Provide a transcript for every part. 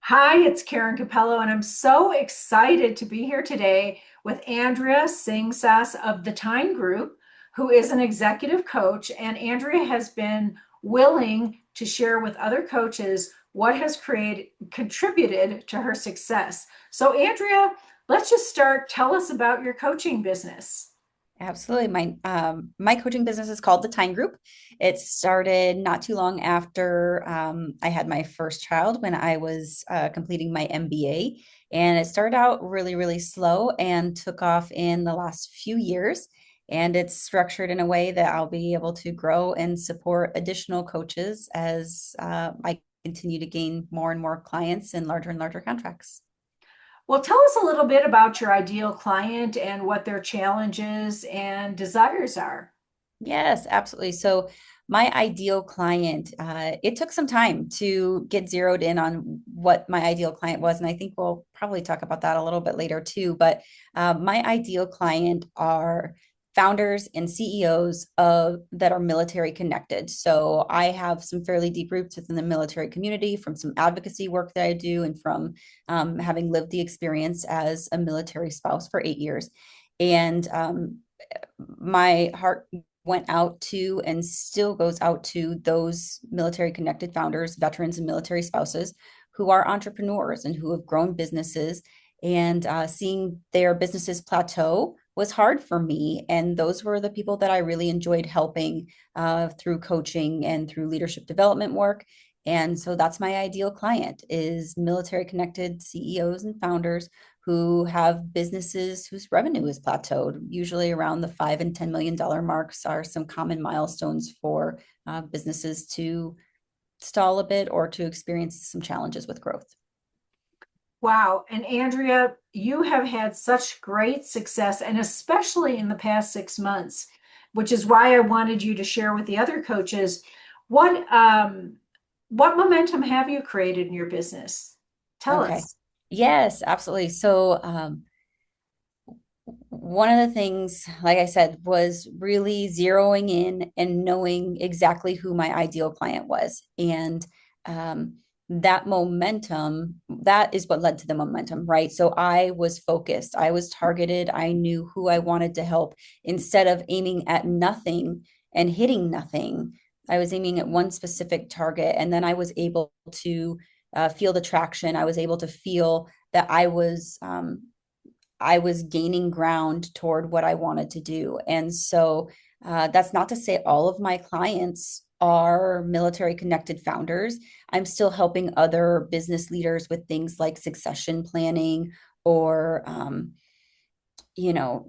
Hi, it's Karen Capello, and I'm so excited to be here today with Andrea Singsaas of the Time Group, who is an executive coach. And Andrea has been willing to share with other coaches what has contributed to her success. So, Andrea, let's just start. Tell us about your coaching business. Absolutely. My coaching business is called the Time Group. It started not too long after I had my first child when I was completing my MBA. And it started out really, really slow and took off in the last few years. And it's structured in a way that I'll be able to grow and support additional coaches as I continue to gain more and more clients and larger contracts. Well, tell us a little bit about your ideal client and what their challenges and desires are. Yes, absolutely. So my ideal client, it took some time to get zeroed in on what my ideal client was. And I think we'll probably talk about that a little bit later too. But my ideal client are founders and CEOs of that are military connected. So I have some fairly deep roots within the military community from some advocacy work that I do and from having lived the experience as a military spouse for 8 years. And my heart went out to and still goes out to those military connected founders, veterans, and military spouses who are entrepreneurs and who have grown businesses. And seeing their businesses plateau was hard for me. And those were the people that I really enjoyed helping through coaching and through leadership development work. And so that's my ideal client is military connected CEOs and founders who have businesses whose revenue is plateaued. Usually around the $5 and $10 million marks are some common milestones for businesses to stall a bit or to experience some challenges with growth. Wow. And Andrea, you have had such great success, and especially in the past 6 months, which is why I wanted you to share with the other coaches what what momentum have you created in your business? Tell Okay. us. Yes, absolutely. So, one of the things, like I said, was really zeroing in and knowing exactly who my ideal client was. And um, that momentum, that is what led to the momentum, right? So I was focused, I was targeted, I knew who I wanted to help. Instead of aiming at nothing and hitting nothing, I was aiming at one specific target. And then I was able to feel the traction. I was able to feel that I was gaining ground toward what I wanted to do. And so that's not to say all of my clients are military connected founders. I'm still helping other business leaders with things like succession planning or, you know,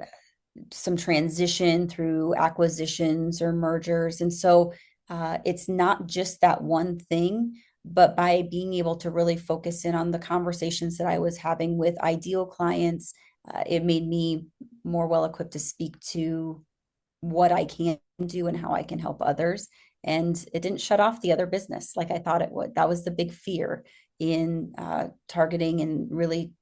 some transition through acquisitions or mergers. And so it's not just that one thing, but by being able to really focus in on the conversations that I was having with ideal clients, it made me more well equipped to speak to what I can do and how I can help others. And it didn't shut off the other business like I thought it would. That was the big fear in targeting and really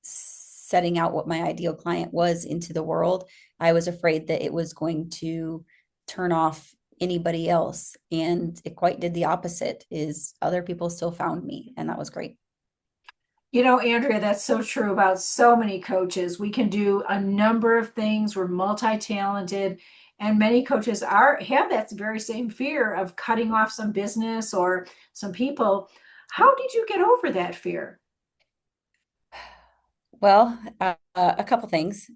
setting out what my ideal client was into the world. I was afraid that it was going to turn off anybody else. And it quite did the opposite, is other people still found me. And that was great. You know, Andrea, that's so true about so many coaches. We can do a number of things. We're multi-talented, and many coaches are have that very same fear of cutting off some business or some people. Yep. How did you get over that fear? Well, a couple things,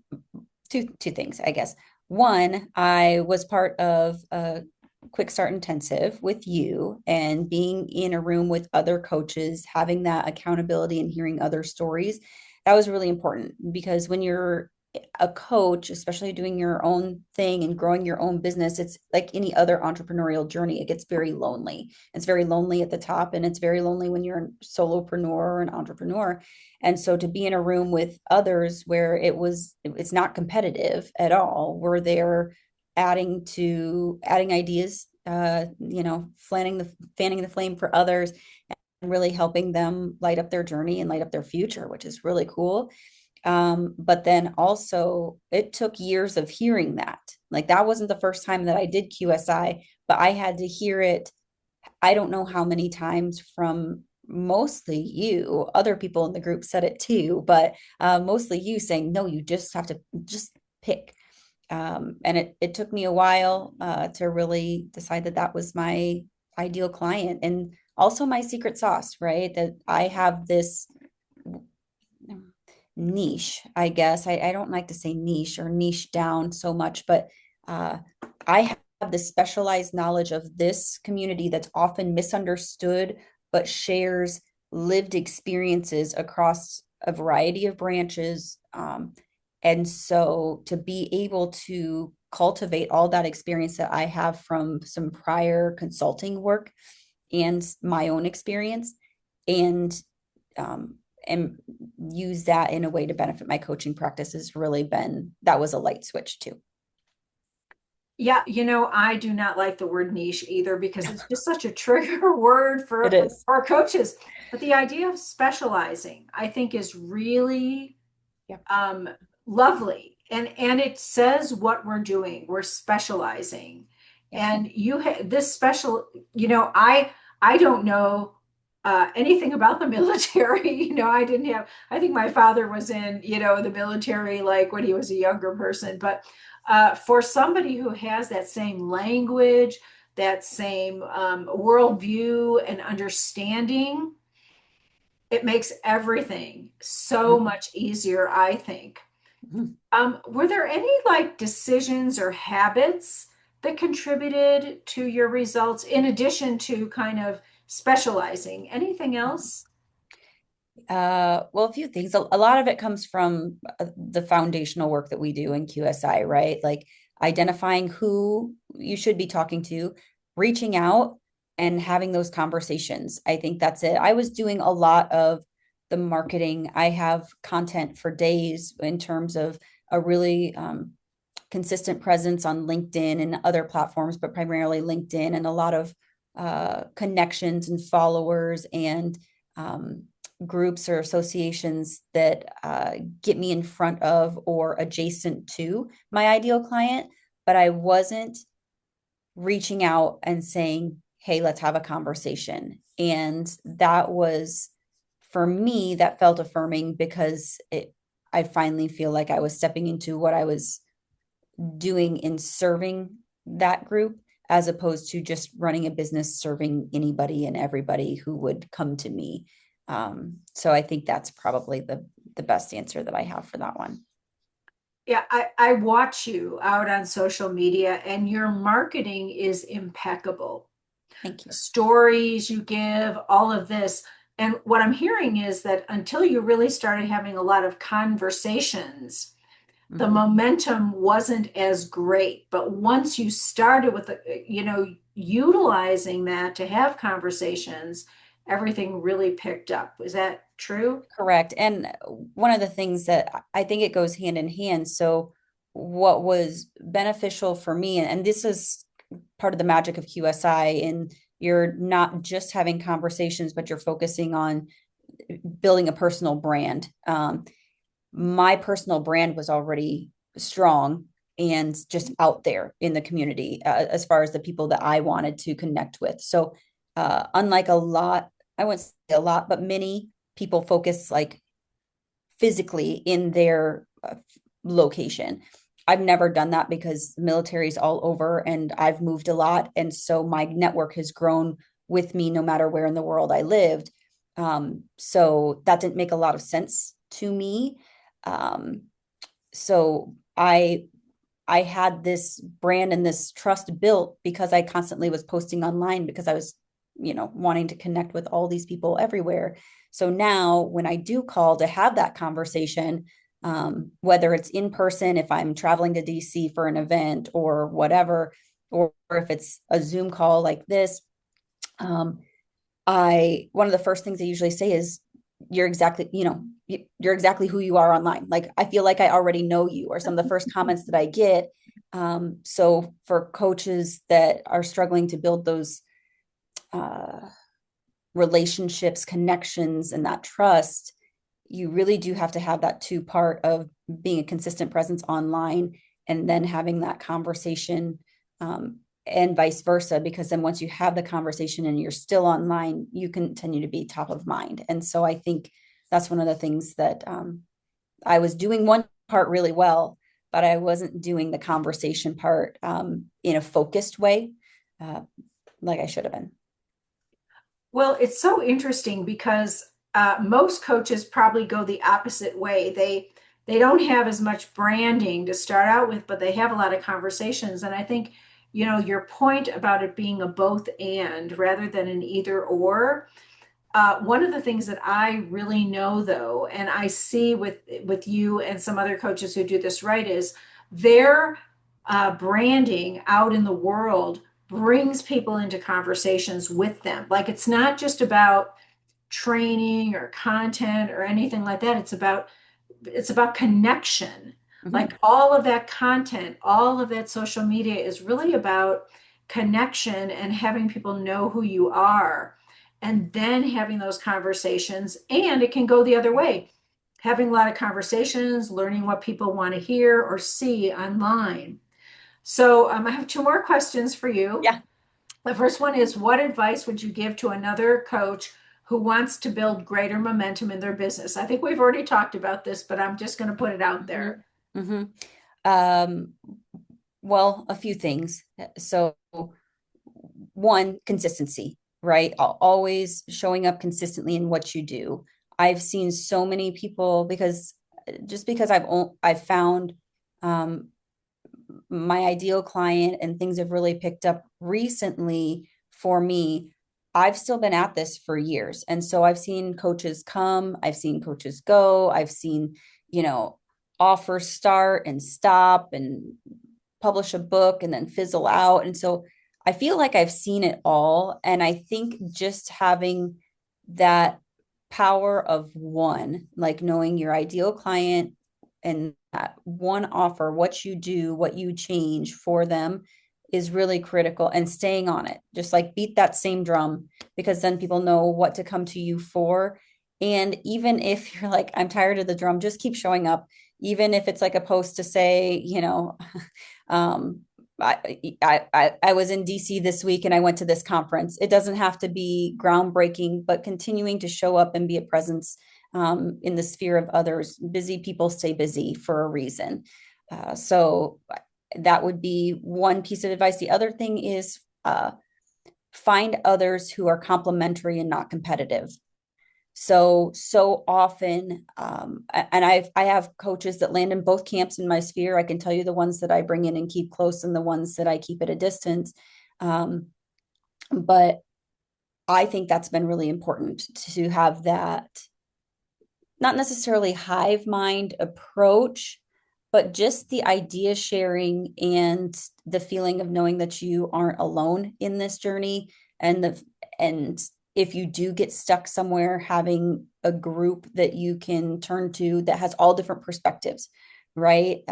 two things, I guess. One, I was part of a quick start intensive with you and being in a room with other coaches, having that accountability and hearing other stories. That was really important because when you're a coach, especially doing your own thing and growing your own business, it's like any other entrepreneurial journey. It gets very lonely. It's very lonely at the top, and it's very lonely when you're a solopreneur or an entrepreneur. And so to be in a room with others where it's not competitive at all, where they're adding ideas, fanning the flame for others and really helping them light up their journey and light up their future, which is really cool. But then also it took years of hearing that. Like that wasn't the first time that I did QSI, but I had to hear it. I don't know how many times from mostly you. Other people in the group said it too, but mostly you saying, no, you just have to just pick. And it took me a while to really decide that that was my ideal client and also my secret sauce, right? That I have this niche, I guess. I don't like to say niche or niche down so much, but uh, I have this specialized knowledge of this community that's often misunderstood, but shares lived experiences across a variety of branches. And so to be able to cultivate all that experience that I have from some prior consulting work and my own experience and um, and use that in a way to benefit my coaching practice has really been that was a light switch too. Yeah, I do not like the word niche either because it's just such a trigger word It for is. our coaches. But the idea of specializing, I think, is really Yeah. um, lovely, and it says what we're doing. We're specializing, Yeah. and this special. I don't know anything about the military. I didn't have. I think my father was in the military like when he was a younger person, but for somebody who has that same language, that same worldview and understanding, it makes everything so Mhm. much easier, I think. Mhm. Were there any like decisions or habits that contributed to your results in addition to kind of specializing? Anything else? Well, a few things. A lot of it comes from the foundational work that we do in QSI, right? Like identifying who you should be talking to, reaching out and having those conversations. I think that's it. I was doing a lot of the marketing. I have content for days in terms of a really consistent presence on LinkedIn and other platforms, but primarily LinkedIn, and a lot of connections and followers and um, groups or associations that get me in front of or adjacent to my ideal client. But I wasn't reaching out and saying, hey, let's have a conversation. And that was, for me, that felt affirming because I finally feel like I was stepping into what I was doing in serving that group as opposed to just running a business serving anybody and everybody who would come to me. So I think that's probably the best answer that I have for that one. Yeah, I watch you out on social media and your marketing is impeccable. Thank you. Stories you give, all of this. And what I'm hearing is that until you really started having a lot of conversations, the Mm-hmm. momentum wasn't as great. But once you started with, utilizing that to have conversations, everything really picked up. Is that true? Correct. And one of the things that I think it goes hand in hand. So, what was beneficial for me, and this is part of the magic of QSI, and you're not just having conversations, but you're focusing on building a personal brand. My personal brand was already strong and just out there in the community as far as the people that I wanted to connect with. So, unlike a lot, I wouldn't say a lot, but many people focus like physically in their location. I've never done that because the military is all over and I've moved a lot. And so my network has grown with me no matter where in the world I lived. So that didn't make a lot of sense to me. Um, so I had this brand and this trust built because I constantly was posting online because I was, wanting to connect with all these people everywhere. So now when I do call to have that conversation, whether it's in person, if I'm traveling to DC for an event or whatever, or if it's a Zoom call like this, um, I one of the first things I usually say is you're exactly, you're exactly who you are online. Like I feel like I already know you, or some of the first comments that I get. So for coaches that are struggling to build those uh, relationships, connections, and that trust, you really do have to have that two part of being a consistent presence online and then having that conversation and vice versa, because then once you have the conversation and you're still online, you continue to be top of mind. And so I think that's one of the things that I was doing one part really well, but I wasn't doing the conversation part in a focused way, uh, like I should have been. Well, it's so interesting because most coaches probably go the opposite way. They don't have as much branding to start out with, but they have a lot of conversations. And I think, your point about it being a both and rather than an either or. One of the things that I really know, though, and I see with you and some other coaches who do this right, is their branding out in the world brings people into conversations with them. Like it's not just about training or content or anything like that. It's about connection. Mm-hmm. Like all of that content, all of that social media is really about connection and having people know who you are and then having those conversations. And it can go the other way, having a lot of conversations, learning what people want to hear or see online. So I have two more questions for you. Yeah. The first one is, what advice would you give to another coach who wants to build greater momentum in their business? I think we've already talked about this, but I'm just going to put it out Mm-hmm. there. Mm-hmm. Um, well, a few things. So, one, consistency, right? Always showing up consistently in what you do. I've seen so many people because just because I've found um, my ideal client and things have really picked up recently for me. I've still been at this for years. And so I've seen coaches come, I've seen coaches go, I've seen, you know, offers start and stop and publish a book and then fizzle out. And so I feel like I've seen it all. And I think just having that power of one, like knowing your ideal client and that one offer, what you do, what you change for them is really critical, and staying on it. Just like beat that same drum, because then people know what to come to you for. And even if you're like, I'm tired of the drum, just keep showing up. Even if it's like a post to say, um, I was in DC this week and I went to this conference. It doesn't have to be groundbreaking, but continuing to show up and be a presence in the sphere of others. Busy people stay busy for a reason. So that would be one piece of advice. The other thing is find others who are complementary and not competitive. So often, and I have coaches that land in both camps in my sphere. I can tell you the ones that I bring in and keep close, and the ones that I keep at a distance. Um, but I think that's been really important to have that, not necessarily hive mind approach, but just the idea sharing and the feeling of knowing that you aren't alone in this journey. And if you do get stuck somewhere, having a group that you can turn to that has all different perspectives, right?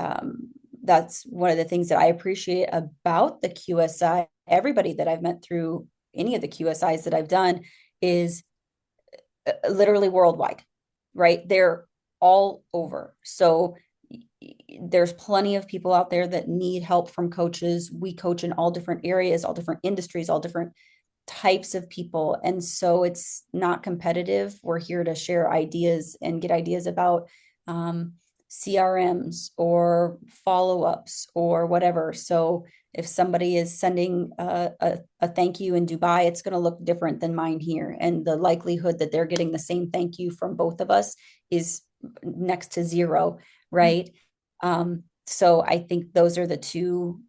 That's one of the things that I appreciate about the QSI. Everybody that I've met through any of the QSIs that I've done is literally worldwide, right? They're all over. So there's plenty of people out there that need help from coaches. We coach in all different areas, all different industries, all different types of people. And so it's not competitive. We're here to share ideas and get ideas about CRMs or follow ups or whatever. So if somebody is sending a thank you in Dubai, it's going to look different than mine here. And the likelihood that they're getting the same thank you from both of us is next to zero, right? So I think those are the two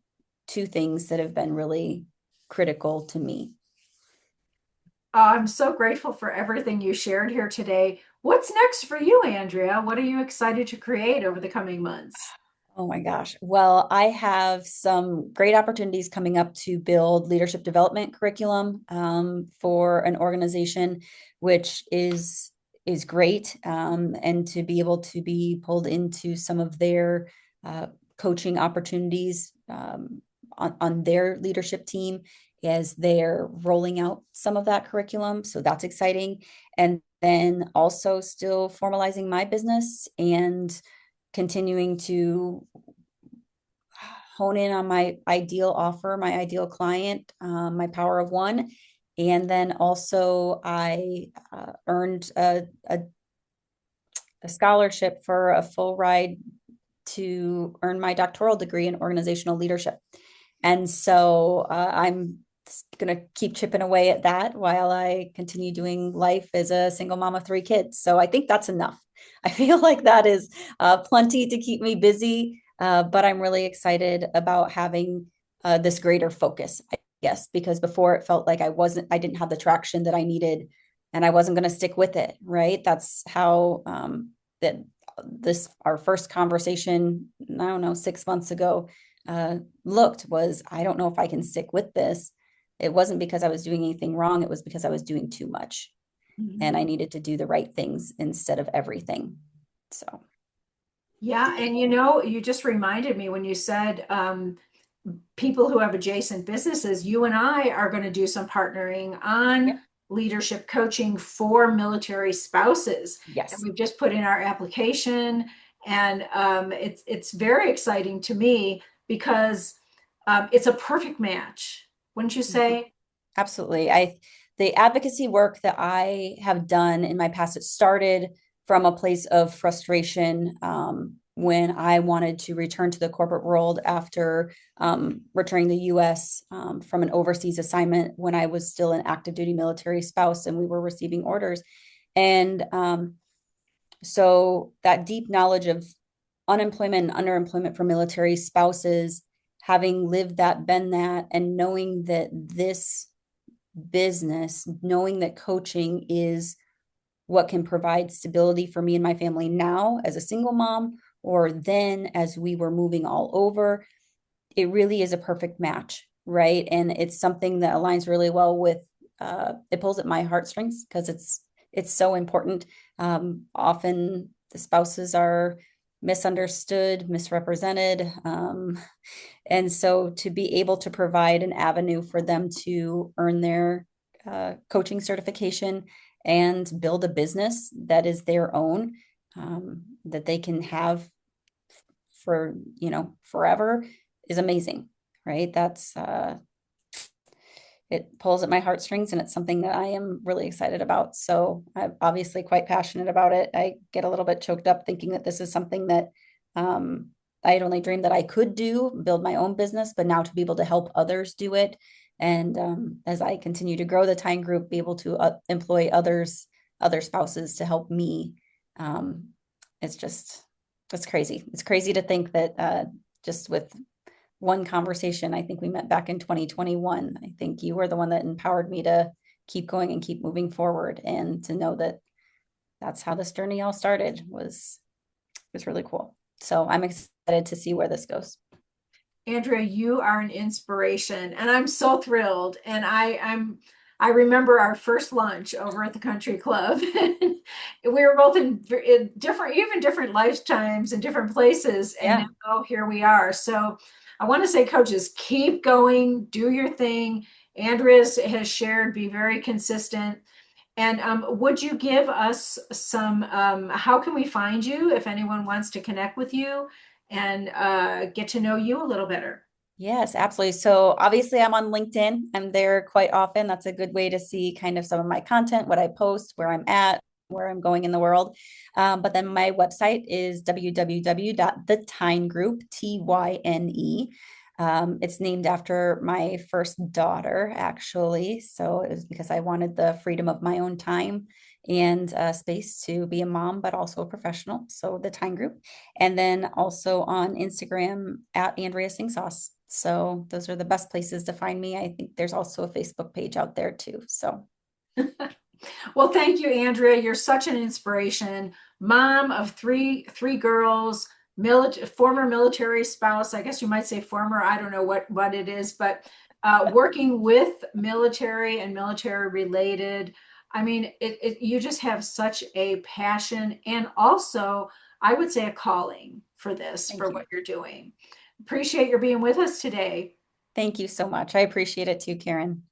things that have been really critical to me. I'm so grateful for everything you shared here today. What's next for you, Andrea? What are you excited to create over the coming months? Oh my gosh. Well, I have some great opportunities coming up to build leadership development curriculum for an organization, which is great, and to be able to be pulled into some of their uh, coaching opportunities on their leadership team as they're rolling out some of that curriculum. So that's exciting. And then also still formalizing my business and continuing to hone in on my ideal offer, my ideal client, my power of one. And then also I earned a scholarship for a full ride to earn my doctoral degree in organizational leadership. And so I'm going to keep chipping away at that while I continue doing life as a single mom of three kids. So I think that's enough. I feel like that is plenty to keep me busy, but I'm really excited about having this greater focus, I guess, because before it felt like I didn't have the traction that I needed and I wasn't going to stick with it, right? That's how that this our first conversation, I don't know, 6 months ago, looked was I don't know if I can stick with this. It wasn't because I was doing anything wrong. It was because I was doing too much and I Mhm. needed to do the right things instead of everything. So, Yeah, and you just reminded me when you said people who have adjacent businesses, you and I are going to do some partnering yeah, on leadership coaching for military spouses. And yes. we've just put in our application, and it's very exciting to me because it's a perfect match, wouldn't you Mhm. say? Absolutely. The advocacy work that I have done in my past, it started from a place of frustration when I wanted to return to the corporate world after returning to the US from an overseas assignment when I was still an active duty military spouse and we were receiving orders. And so that deep knowledge of unemployment and underemployment for military spouses, having lived that, been that, and knowing that this business, knowing that coaching is what can provide stability for me and my family now as a single mom, or then as we were moving all over, it really is a perfect match, right? And it's something that aligns really well with it pulls at my heartstrings because it's so important. Often the spouses are misunderstood, misrepresented, and so to be able to provide an avenue for them to earn their coaching certification and build a business that is their own, that they can have for, forever is amazing, right? It pulls at my heartstrings and it's something that I am really excited about. So I'm obviously quite passionate about it. I get a little bit choked up thinking that this is something that um, I had only dreamed that I could do, build my own business, but now to be able to help others do it. And as I continue to grow the Time Group, be able to employ other spouses to help me. Um, it's just, it's crazy. It's crazy to think that just with one conversation. I think we met back in 2021. I think you were the one that empowered me to keep going and keep moving forward and to know that that's how this journey all started was really cool. So I'm excited to see where this goes. Andrea, you are an inspiration, and I'm so thrilled. And I remember our first lunch over at the country club. We were both in different, even different lifetimes and different places, and Yeah. now here we are. So I want to say, coaches, keep going, do your thing. Andrea has shared, be very consistent. And would you give us some, how can we find you if anyone wants to connect with you and get to know you a little better? Yes, absolutely. So obviously I'm on LinkedIn. I'm there quite often. That's a good way to see kind of some of my content, what I post, where I'm at, where I'm going in the world. But then my website is www.thetyne Tyne. It's named after my first daughter, actually. So it was because I wanted the freedom of my own time and space to be a mom, but also a professional. So the Tyne Group. And then also on Instagram at Andrea Singsaas. So those are the best places to find me. I think there's also a Facebook page out there too. So Well, thank you, Andrea. You're such an inspiration. Mom of three girls, former military spouse. I guess you might say former. I don't know what it is, but working with military and military related. I mean, you just have such a passion and also, I would say, a calling for this, thank for you. what you're doing. Appreciate your being with us today. Thank you so much. I appreciate it too, Karen.